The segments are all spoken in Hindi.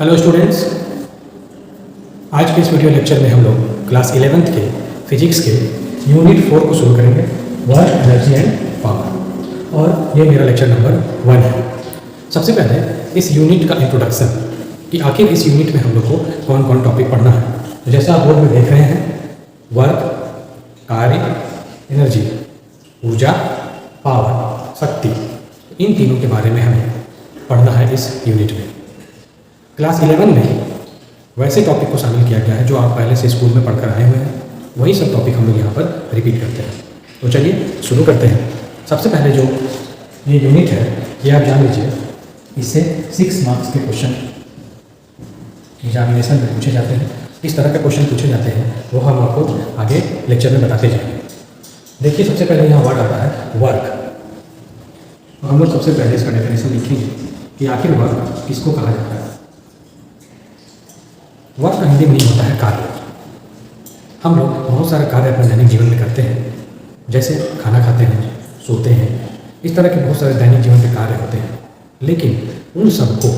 हेलो स्टूडेंट्स, आज के इस वीडियो लेक्चर में हम लोग क्लास 11th के फिजिक्स के यूनिट 4 को शुरू करेंगे, वर्क, एनर्जी एंड पावर। और ये मेरा लेक्चर नंबर 1 है। सबसे पहले इस यूनिट का इंट्रोडक्शन कि आखिर इस यूनिट में हम लोग को कौन कौन टॉपिक पढ़ना है। तो जैसा आप बोर्ड में देख रहे हैं, वर्क, कार्य, एनर्जी, ऊर्जा, पावर, शक्ति, इन तीनों के बारे में हमें पढ़ना है इस यूनिट में। क्लास 11 में वैसे टॉपिक को शामिल किया गया है जो आप पहले से स्कूल में पढ़कर आए हुए हैं, वही सब टॉपिक हम लोग यहाँ पर रिपीट करते हैं। तो चलिए शुरू करते हैं। सबसे पहले जो ये यूनिट है, ये आप जान लीजिए, इससे 6 मार्क्स के क्वेश्चन एग्जामिनेशन में पूछे जाते हैं। इस तरह के क्वेश्चन पूछे जाते हैं, वो हम आपको आगे लेक्चर में बताते जाएंगे। देखिए, सबसे पहले यहाँ वर्ड आता है वर्क। तो हम लोग सबसे पहले इसका डेफिनेशन लिखेंगे कि आखिर वर्क किसको कहा जाता है। वर्क का हिंदी में नहीं होता है कार्य। हम लोग बहुत सारे कार्य अपने दैनिक जीवन में करते हैं, जैसे खाना खाते हैं, सोते हैं, इस तरह के बहुत सारे दैनिक जीवन के कार्य होते हैं। लेकिन उन सबको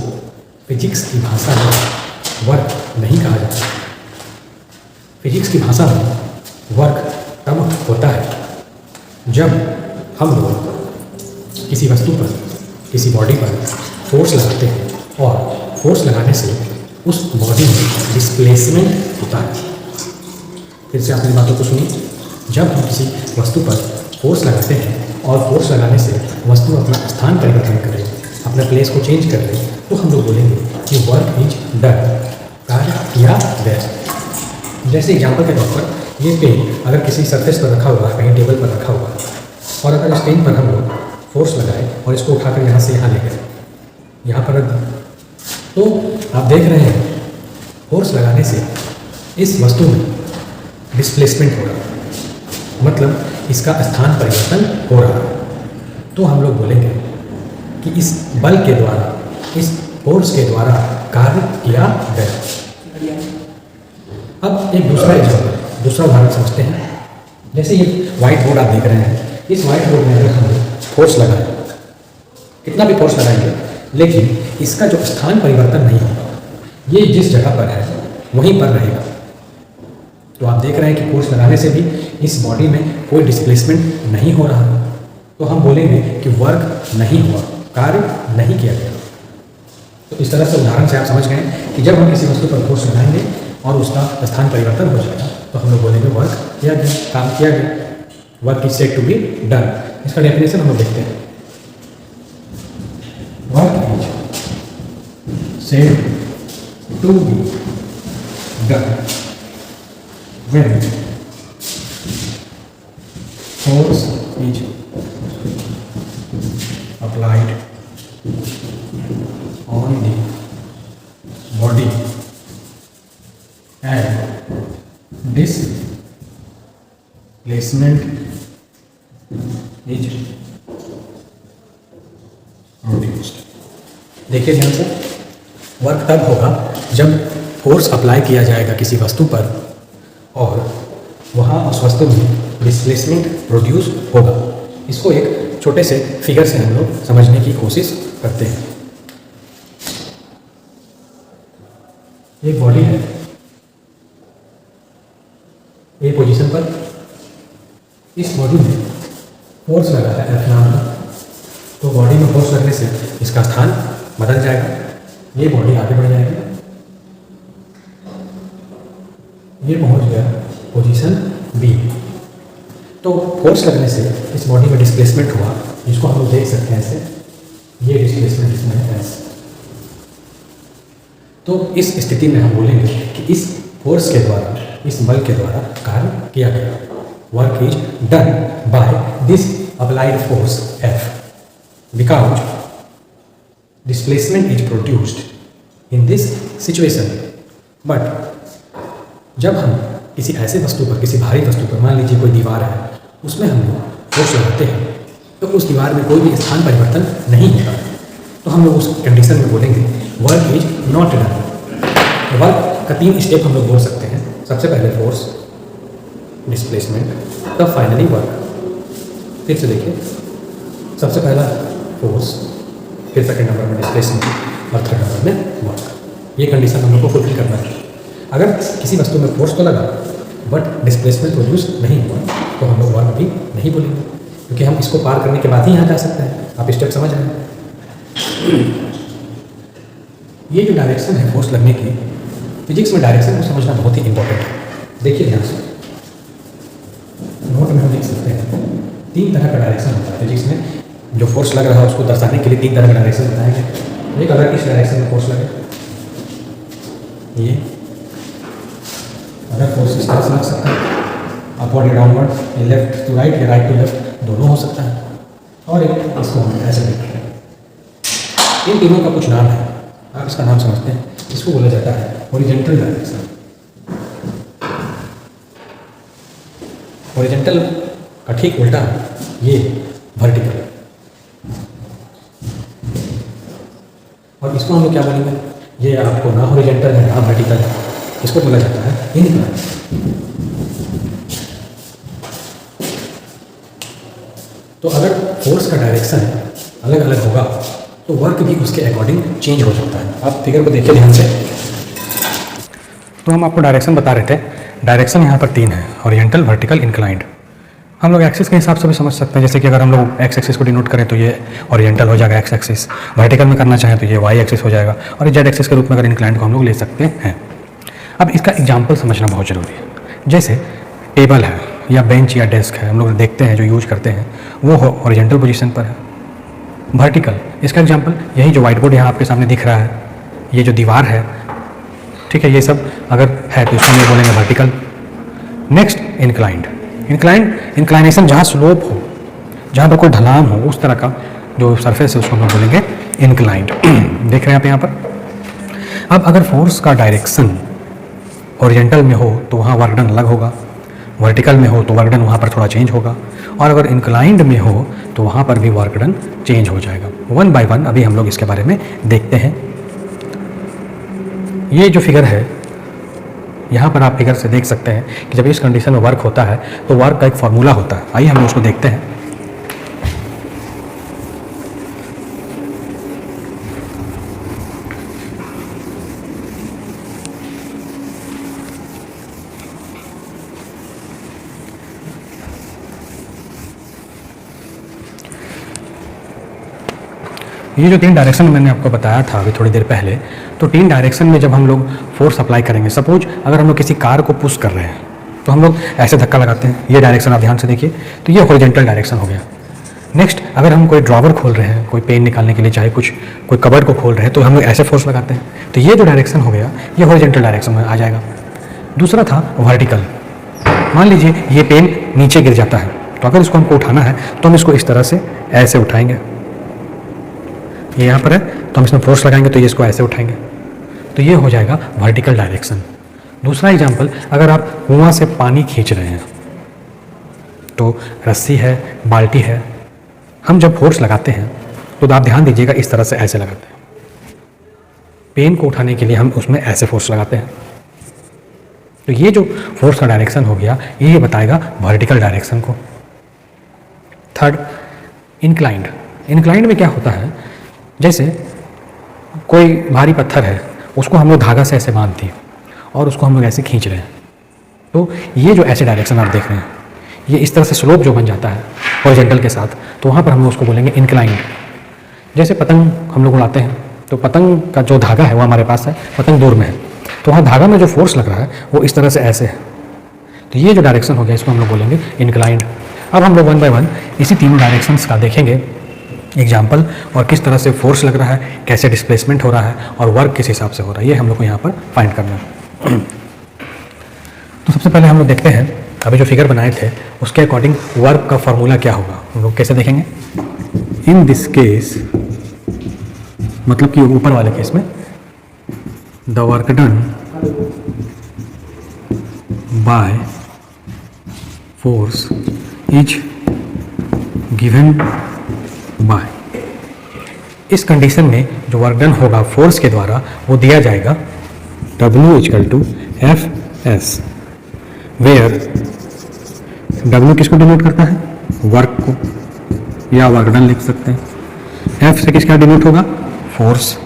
फिजिक्स की भाषा में वर्क नहीं कहा जाता। फिजिक्स की भाषा में वर्क तब होता है जब हम लोग किसी वस्तु पर, किसी बॉडी पर फोर्स लगाते हैं और फोर्स लगाने से उस बॉडी में डिस्प्लेसमेंट होता है। फिर से आपने बातों को सुनी। जब हम किसी वस्तु पर फोर्स लगाते हैं और फोर्स लगाने से वस्तु अपना स्थान परिवर्तन करे, अपने प्लेस को चेंज कर ले, तो हम लोग बोलेंगे कि वर्क इज डन, कार्य किया गया। जैसे एग्जाम्पल के तौर पर ये पेन अगर किसी सरफेस पर रखा हुआ है, कहीं टेबल पर रखा हुआ है, और अगर इस पेन पर हम लोग फोर्स लगाए और इसको उठाकर यहाँ से यहाँ ले गए, यहाँ पर रख दिया, तो आप देख रहे हैं फोर्स लगाने से इस वस्तु में डिस्प्लेसमेंट हो रहा है, मतलब इसका स्थान परिवर्तन हो रहा है। तो हम लोग बोलेंगे कि इस बल के द्वारा, इस फोर्स के द्वारा कार्य किया गया। अब एक दूसरा एग्जाम्पल, दूसरा उदाहरण समझते हैं। जैसे ये व्हाइट बोर्ड आप देख रहे हैं, इस व्हाइट बोर्ड में अगर हम फोर्स लगाएं, कितना भी फोर्स लगाएंगे, लेकिन इसका जो स्थान परिवर्तन नहीं होगा, ये जिस जगह पर है वहीं पर रहेगा। तो आप देख रहे हैं कि फोर्स लगाने से भी इस बॉडी में कोई डिस्प्लेसमेंट नहीं हो रहा है। तो हम बोलेंगे कि वर्क नहीं हुआ, कार्य नहीं किया गया। तो इस तरह से उदाहरण से आप समझ गए कि जब हम किसी वस्तु पर फोर्स लगाएंगे और उसका स्थान परिवर्तन हो जाएगा, तो हम लोग बोलेंगे वर्क किया गया, काम किया गया। Work is said to be done. इसका डेफिनेशन हम लोग देखते हैं। Work is said to be done when force is applied on the body and displacement is produced। देखिए ध्यान से, वर्क तब होगा जब फोर्स अप्लाई किया जाएगा किसी वस्तु पर और वहाँ उस वस्तु में डिस्प्लेसमेंट प्रोड्यूस होगा। इसको एक छोटे से फिगर से हम लोग समझने की कोशिश करते हैं। एक बॉडी है, ए पोजीशन पर, इस बॉडी में फोर्स लगा है F नाम का। तो बॉडी में फोर्स लगने से इसका स्थान बदल जाएगा, ये बॉडी आगे बढ़ जाएगी, ये पहुंच गया पोजीशन बी। तो फोर्स लगने से इस बॉडी में डिस्प्लेसमेंट हुआ, जिसको हम लोग देख सकते हैं ऐसे, ये डिस्प्लेसमेंट इसमें है ऐसे। तो इस स्थिति में हम बोलेंगे कि इस फोर्स के द्वारा, इस बल के द्वारा कार्य किया गया। Work is done by this applied force F because displacement is produced in this situation. But जब हम किसी ऐसे वस्तु पर, किसी भारी वस्तु पर, मान लीजिए कोई दीवार है, उसमें हम लोग फोर्स लगाते हैं, तो उस दीवार में कोई भी स्थान परिवर्तन नहीं होता। तो हम लोग उस कंडीशन में बोलेंगे work is not done. Work का 3 स्टेप हम लोग बोल सकते हैं। सबसे पहले फोर्स, डिस्प्लेसमेंट, तब फाइनली वर्क। फिर से देखिए, सबसे पहला फोर्स, फिर सेकंड नंबर में डिस्प्लेसमेंट और थर्ड नंबर में वर्क। ये कंडीशन हम लोग को फुलफिल करना है। अगर किसी वस्तु में फोर्स तो लगा बट डिस्प्लेसमेंट प्रोड्यूस नहीं हुआ तो हम लोग वर्क भी नहीं बोलेंगे, क्योंकि हम इसको पार करने के बाद ही यहाँ जा सकते हैं। आप स्टेप समझ रहे हैं? ये जो डायरेक्शन है फोर्स लगने की, फिजिक्स में डायरेक्शन को समझना बहुत ही इंपॉर्टेंट है। देखिए ध्यान से, नोट में हम लिख सकते हैं 3 तरह का डायरेक्शन होता है फिजिक्स में। जो फोर्स लग रहा है उसको दर्शाने के लिए 3 तरह का डायरेक्शन बताएंगे। एक, अगर किस डायरेक्शन में फोर्स लगे, ये अगर फोर्स इस तरह से लग सकता है, अपवर्ड या डाउनवर्ड, या लेफ्ट टू राइट या राइट टू लेफ्ट, दोनों हो सकता है। और एक, इसको हम ऐसे देखते हैं। इन तीनों का कुछ नाम है, आप इसका नाम समझते हैं। इसको बोला जाता है हॉरिजॉन्टल डायरेक्शन। हॉरिजॉन्टल का ठीक उल्टा ये वर्टिकल, और इसको हम लोग क्या बोलेंगे? ये आपको ना हॉरिजॉन्टल है ना वर्टिकल है, इसको बोला जाता है इनक्लाइन। तो अगर फोर्स का डायरेक्शन अलग अलग होगा तो वर्क भी उसके अकॉर्डिंग चेंज हो सकता है। आप फिगर को देखिए ध्यान से। तो हम आपको डायरेक्शन बता रहे थे। डायरेक्शन यहाँ पर 3 है, हॉरिजॉन्टल, वर्टिकल, इंक्लाइंड। हम लोग एक्सिस के हिसाब से भी समझ सकते हैं, जैसे कि अगर हम लोग एक्स एक्सिस को डिनोट करें तो ये हॉरिजॉन्टल हो जाएगा एक्स एक्सिस, वर्टिकल में करना चाहें तो ये वाई एक्सिस हो जाएगा, और जेड एक्सिस के रूप में अगर इंक्लाइंड को हम लोग ले सकते हैं। अब इसका एग्जाम्पल समझना बहुत ज़रूरी है। जैसे टेबल है या बेंच या डेस्क है, हम लोग देखते हैं जो यूज करते हैं वो हॉरिजॉन्टल पोजीशन पर है। वर्टिकल, इसका एग्जांपल यही जो व्हाइट बोर्ड यहाँ आपके सामने दिख रहा है, ये जो दीवार है, ठीक है, ये सब अगर है तो इसको हम बोलेंगे वर्टिकल। Next inclined. इंक्लाइनेशन जहाँ स्लोप हो, जहाँ पर कोई ढलान हो, उस तरह का जो सरफेस है उसको हम बोलेंगे इंक्लाइंड। देख रहे हैं आप यहाँ पर। अब अगर फोर्स का डायरेक्शन हॉरिजॉन्टल में हो तो वहाँ वर्क डन अलग होगा, वर्टिकल में हो तो वर्क डन वहाँ पर थोड़ा चेंज होगा, और अगर इंक्लाइंड में हो तो वहाँ पर भी वर्क डन चेंज हो जाएगा। 1 बाय 1 अभी हम लोग इसके बारे में देखते हैं। ये जो फिगर है, यहाँ पर आप फिगर से देख सकते हैं कि जब इस कंडीशन में वर्क होता है तो वर्क का एक फॉर्मूला होता है। आइए हम लोग उसको देखते हैं। ये जो 3 डायरेक्शन मैंने आपको बताया था अभी थोड़ी देर पहले, तो 3 डायरेक्शन में जब हम लोग फोर्स अप्लाई करेंगे, सपोज अगर हम लोग किसी कार को पुश कर रहे हैं तो हम लोग ऐसे धक्का लगाते हैं। ये डायरेक्शन आप ध्यान से देखिए, तो ये हॉरिजॉन्टल डायरेक्शन हो गया। नेक्स्ट, अगर हम कोई ड्रॉवर खोल रहे हैं, कोई पेन निकालने के लिए, चाहे कोई कबर्ड को खोल रहे हैं, तो हम लोग ऐसे फोर्स लगाते हैं। तो ये जो डायरेक्शन हो गया ये हॉरिजॉन्टल डायरेक्शन में आ जाएगा। दूसरा था वर्टिकल। मान लीजिए ये पेन नीचे गिर जाता है, तो अगर इसको हमको उठाना है तो हम इसको इस तरह से ऐसे उठाएंगे। ये यहाँ पर है तो हम इसमें फोर्स लगाएंगे तो ये इसको ऐसे उठाएंगे, तो ये हो जाएगा वर्टिकल डायरेक्शन। दूसरा एग्जांपल, अगर आप कुआं से पानी खींच रहे हैं तो रस्सी है, बाल्टी है, हम जब फोर्स लगाते हैं तो आप ध्यान दीजिएगा इस तरह से ऐसे लगाते हैं। पेन को उठाने के लिए हम उसमें ऐसे फोर्स लगाते हैं। तो ये जो फोर्स का डायरेक्शन हो गया ये बताएगा वर्टिकल डायरेक्शन को। Third, inclined. इंक्लाइंड में क्या होता है, जैसे कोई भारी पत्थर है, उसको हम लोग धागा से ऐसे बांध दिए और उसको हम लोग ऐसे खींच रहे हैं, तो ये जो ऐसे डायरेक्शन आप देख रहे हैं, ये इस तरह से स्लोप जो बन जाता है हॉरिजॉन्टल के साथ, तो वहाँ पर हम लोग उसको बोलेंगे इंक्लाइंड। जैसे पतंग हम लोग उड़ाते हैं तो पतंग का जो धागा है वो हमारे पास है, पतंग दूर में है, तो वहाँ धागा में जो फोर्स लग रहा है वो इस तरह से ऐसे है, तो ये जो डायरेक्शन हो गया इसको हम लोग बोलेंगे इंक्लाइंड। अब हम लोग 1 बाय 1 इसी 3 डायरेक्शंस का देखेंगे एग्जाम्पल, और किस तरह से फोर्स लग रहा है, कैसे डिस्प्लेसमेंट हो रहा है और वर्क किस हिसाब से हो रहा है, ये हम लोग को यहाँ पर फाइंड करना है। तो सबसे पहले हम लोग देखते हैं अभी जो फिगर बनाए थे उसके अकॉर्डिंग वर्क का फॉर्मूला क्या होगा, हम लोग कैसे देखेंगे। इन दिस केस, मतलब कि ऊपर वाले केस में, the work done by force is given by, इस कंडीशन में जो वर्क डन होगा फोर्स के द्वारा वो दिया जाएगा W = Fs, वेयर W किसको डिनोट करता है, वर्क को, या वर्क डन लिख सकते हैं। F से किसका डिनोट होगा, फोर्स,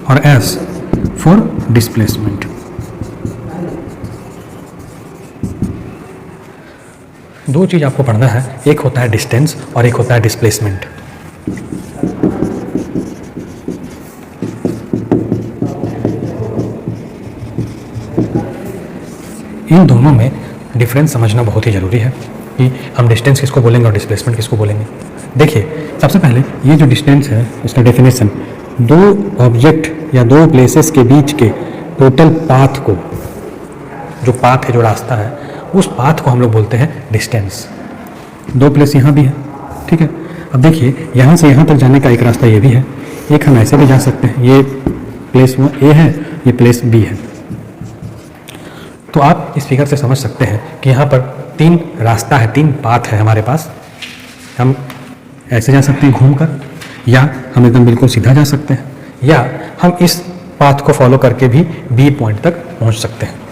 और S फॉर डिस्प्लेसमेंट। दो चीज़ आपको पढ़ना है, एक होता है डिस्टेंस और एक होता है डिस्प्लेसमेंट। इन दोनों में डिफरेंस समझना बहुत ही ज़रूरी है कि हम डिस्टेंस किसको बोलेंगे और डिस्प्लेसमेंट किसको बोलेंगे। देखिए, सबसे पहले ये जो डिस्टेंस है उसका डेफिनेशन, दो ऑब्जेक्ट या दो प्लेसेस के बीच के टोटल पाथ को, जो पाथ है, जो रास्ता है, उस पाथ को हम लोग बोलते हैं डिस्टेंस। दो प्लेस यहाँ भी है, ठीक है। अब देखिए, यहाँ से यहाँ तक जाने का एक रास्ता ये भी है, एक हम ऐसे भी जा सकते हैं, ये प्लेस ए है, ये प्लेस बी है। तो आप इस फिगर से समझ सकते हैं कि यहाँ पर तीन रास्ता है, तीन पाथ है हमारे पास। हम ऐसे जा सकते हैं घूमकर, या हम एकदम बिल्कुल सीधा जा सकते हैं, या हम इस पाथ को फॉलो करके भी बी पॉइंट तक पहुँच सकते हैं।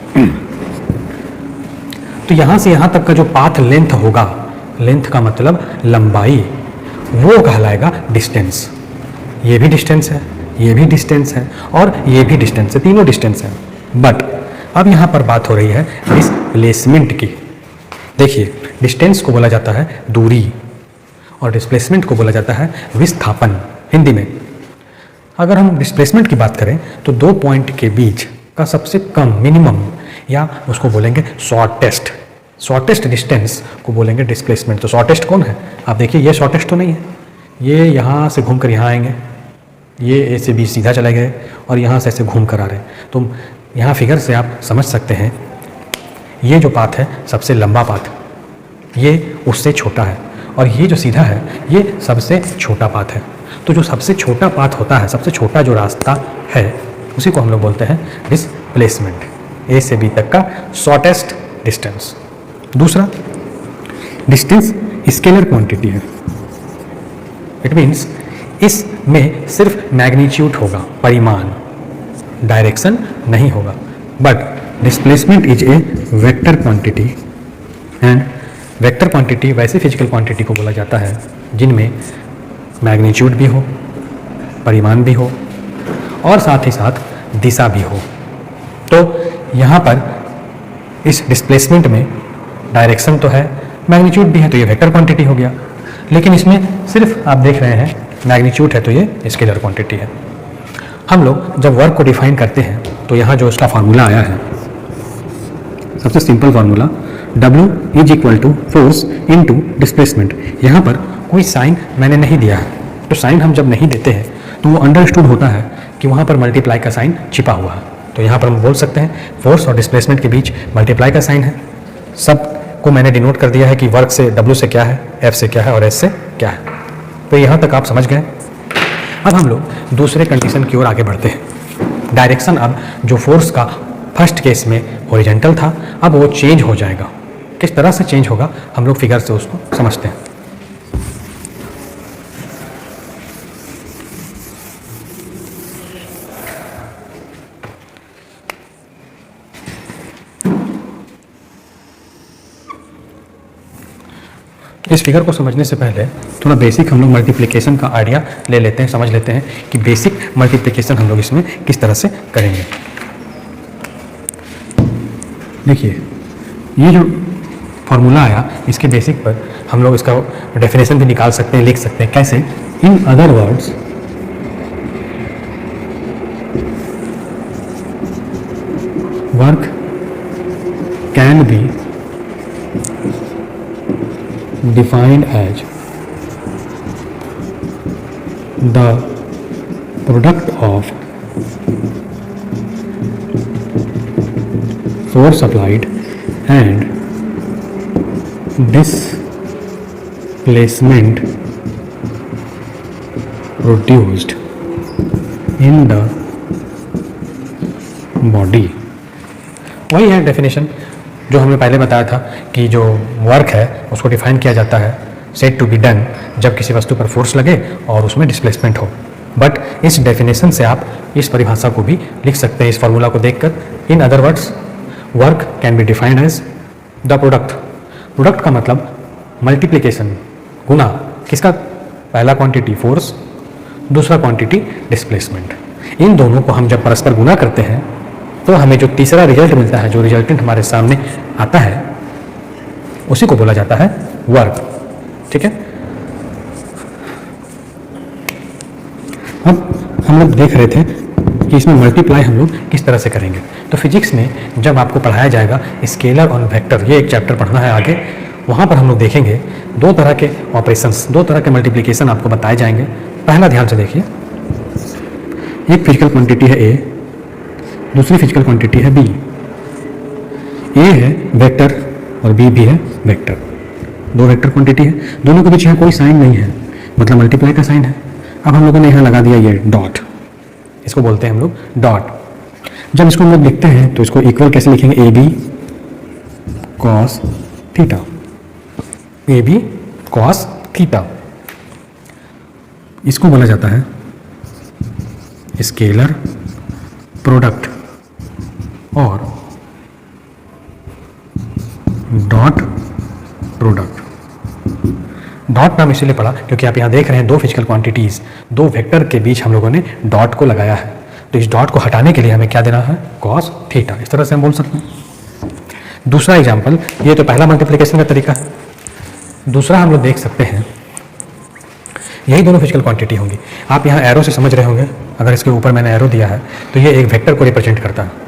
तो यहाँ से यहाँ तक का जो पाथ लेंथ होगा, लेंथ का मतलब लंबाई, वो कहलाएगा डिस्टेंस। ये भी डिस्टेंस है, ये भी डिस्टेंस है और ये भी डिस्टेंस है, तीनों डिस्टेंस है। बट अब यहाँ पर बात हो रही है डिस्प्लेसमेंट की। देखिए, डिस्टेंस को बोला जाता है दूरी और डिस्प्लेसमेंट को बोला जाता है विस्थापन हिंदी में। अगर हम डिस्प्लेसमेंट की बात करें तो दो पॉइंट के बीच का सबसे कम, मिनिमम, या उसको बोलेंगे शॉर्टेस्ट डिस्टेंस को बोलेंगे डिस्प्लेसमेंट। तो शॉर्टेस्ट कौन है? आप देखिए, ये शॉर्टेस्ट तो नहीं है, ये यहाँ से घूम कर यहाँ आएंगे, ये ए से बी सीधा चले गए और यहाँ से ऐसे घूम कर आ रहे हैं। तो यहाँ फिगर से आप समझ सकते हैं, ये जो पाथ है सबसे लंबा पाथ, ये उससे छोटा है, और ये जो सीधा है ये सबसे छोटा पाथ है। तो जो सबसे छोटा पाथ होता है, सबसे छोटा जो रास्ता है, उसी को हम लोग बोलते हैं डिस्प्लेसमेंट। ए से बी तक का शॉर्टेस्ट डिस्टेंस। दूसरा, डिस्टेंस स्केलर क्वांटिटी है। इट मीन्स इसमें सिर्फ मैग्नीट्यूड होगा, परिमाण, डायरेक्शन नहीं होगा। But displacement is a vector quantity, and vector quantity वैसे फिजिकल क्वांटिटी को बोला जाता है जिनमें मैग्नीट्यूड भी हो, परिमाण भी हो और साथ ही साथ दिशा भी हो। तो यहाँ पर इस डिस्प्लेसमेंट में डायरेक्शन तो है, मैग्नीट्यूड भी है, तो ये वेक्टर क्वांटिटी हो गया। लेकिन इसमें सिर्फ आप देख रहे हैं मैग्नीट्यूड है, तो ये स्केलर क्वांटिटी है। हम लोग जब वर्क को डिफाइन करते हैं तो यहाँ जो उसका फार्मूला आया है, सबसे simple formula, W is equal to force into displacement. यहाँ पर कोई साइन मैंने नहीं दिया है, तो साइन हम जब नहीं देते हैं तो वो अंडरस्टूड होता है कि वहाँ पर मल्टीप्लाई का साइन छिपा हुआ है। तो यहाँ पर हम बोल सकते हैं फोर्स और डिस्प्लेसमेंट के बीच मल्टीप्लाई का साइन है। सब को मैंने डिनोट कर दिया है कि वर्क से W से क्या है, F से क्या है और S से क्या है। तो यहाँ तक आप समझ गए। अब हम लोग दूसरे कंडीशन की ओर आगे बढ़ते हैं। डायरेक्शन अब जो फोर्स का फर्स्ट केस में हॉरिजॉन्टल था, अब वो चेंज हो जाएगा। किस तरह से चेंज होगा हम लोग फिगर से उसको समझते हैं। इस फिगर को समझने से पहले थोड़ा बेसिक हम लोग मल्टीप्लिकेशन का आइडिया ले लेते हैं, समझ लेते हैं कि बेसिक मल्टीप्लिकेशन हम लोग इसमें किस तरह से करेंगे। देखिए, ये जो फॉर्मूला आया, इसके बेसिक पर हम लोग इसका डेफिनेशन भी निकाल सकते हैं, लिख सकते हैं। कैसे? इन other words, work can B defined as the product of force applied and displacement produced in the body। वही है डेफिनेशन जो हमने पहले बताया था कि जो वर्क है उसको डिफाइन किया जाता है सेड टू बी डन जब किसी वस्तु पर फोर्स लगे और उसमें डिस्प्लेसमेंट हो। बट इस डेफिनेशन से आप इस परिभाषा को भी लिख सकते हैं, इस फॉर्मूला को देखकर। In other words, work can be defined as the product. Product का मतलब मल्टीप्लिकेशन, गुना, किसका? पहला क्वांटिटी फोर्स, दूसरा क्वांटिटी डिस्प्लेसमेंट। इन दोनों को हम जब परस्पर गुना करते हैं तो हमें जो तीसरा रिजल्ट मिलता है, जो रिजल्टेंट हमारे सामने आता है, उसी को बोला जाता है वर्क। ठीक है, अब हम लोग देख रहे थे कि इसमें मल्टीप्लाई हम लोग किस तरह से करेंगे। तो फिजिक्स में जब आपको पढ़ाया जाएगा स्केलर और वेक्टर, ये एक चैप्टर पढ़ना है आगे, वहाँ पर हम लोग देखेंगे दो तरह के ऑपरेशंस, दो तरह के मल्टीप्लिकेशन आपको बताए जाएंगे। पहला ध्यान से देखिए, एक फिजिकल क्वांटिटी है ए, दूसरी फिजिकल क्वांटिटी है बी। ए है वेक्टर और बी भी है वेक्टर, दो वेक्टर क्वांटिटी है, दोनों के बीच यहाँ कोई साइन नहीं है, मतलब मल्टीप्लाई का साइन है। अब हम लोगों ने यहाँ लगा दिया ये डॉट, इसको बोलते हैं हम लोग डॉट। जब इसको हम लोग लिखते हैं तो इसको इक्वल कैसे लिखेंगे, A B cos theta, A B cos theta. इसको बोला जाता है स्केलर प्रोडक्ट और डॉट प्रोडक्ट। डॉट नाम इसलिए पड़ा क्योंकि आप यहाँ देख रहे हैं दो फिजिकल क्वांटिटीज, दो वेक्टर के बीच हम लोगों ने डॉट को लगाया है। तो इस डॉट को हटाने के लिए हमें क्या देना है, कॉस थीटा। इस तरह से हम बोल सकते हैं। दूसरा एग्जाम्पल, ये तो पहला मल्टीप्लिकेशन का तरीका है। दूसरा हम लोग देख सकते हैं, यही दोनों फिजिकल क्वांटिटी होंगी। आप यहाँ एरो से समझ रहे होंगे, अगर इसके ऊपर मैंने एरो दिया है तो ये एक वेक्टर को रिप्रेजेंट करता है।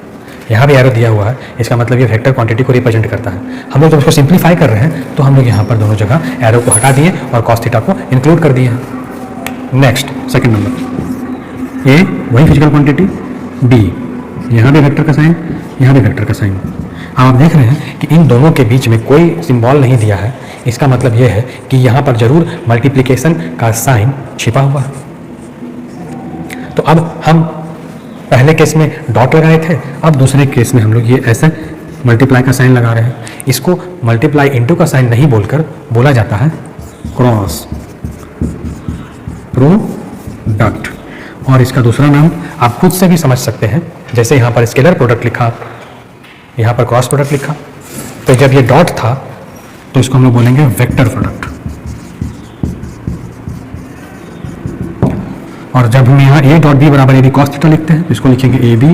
यहाँ भी एरो दिया हुआ है, इसका मतलब ये वेक्टर क्वांटिटी को रिप्रेजेंट करता है। हम लोग जब इसको सिंप्लीफाई कर रहे हैं तो हम लोग यहाँ पर दोनों जगह एरो को हटा दिए और कॉस थीटा को इंक्लूड कर दिए हैं। नेक्स्ट सेकंड नंबर, ए वही फिजिकल क्वांटिटी, बी यहाँ भी वेक्टर का साइन, यहाँ भी वेक्टर का साइन। आप देख रहे हैं कि इन दोनों के बीच में कोई सिंबल नहीं दिया है, इसका मतलब यह है कि यहाँ पर जरूर मल्टीप्लिकेशन का साइन छिपा हुआ है। तो अब हम पहले केस में डॉट लगाए थे, अब दूसरे केस में हम लोग ये ऐसे मल्टीप्लाई का साइन लगा रहे हैं। इसको मल्टीप्लाई इनटू का साइन नहीं बोलकर बोला जाता है क्रॉस प्रोडक्ट। और इसका दूसरा नाम आप खुद से भी समझ सकते हैं, जैसे यहाँ पर स्केलर प्रोडक्ट लिखा, यहाँ पर क्रॉस प्रोडक्ट लिखा, तो जब ये डॉट था तो इसको हम लोग बोलेंगे वेक्टर प्रोडक्ट। और जब हम यहाँ ए डॉट बी बराबर ए बी कॉस थीटा लिखते हैं तो इसको लिखेंगे ए बी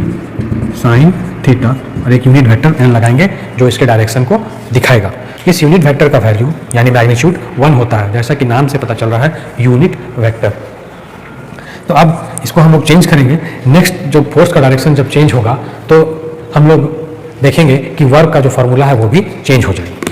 साइन थीटा और एक यूनिट वेक्टर एन लगाएंगे जो इसके डायरेक्शन को दिखाएगा। इस यूनिट वेक्टर का वैल्यू यानी मैग्नीट्यूड 1 होता है, जैसा कि नाम से पता चल रहा है यूनिट वेक्टर। तो अब इसको हम लोग चेंज करेंगे। नेक्स्ट जो फोर्स का डायरेक्शन जब चेंज होगा तो हम लोग देखेंगे कि वर्क का जो फॉर्मूला है वो भी चेंज हो जाएगा।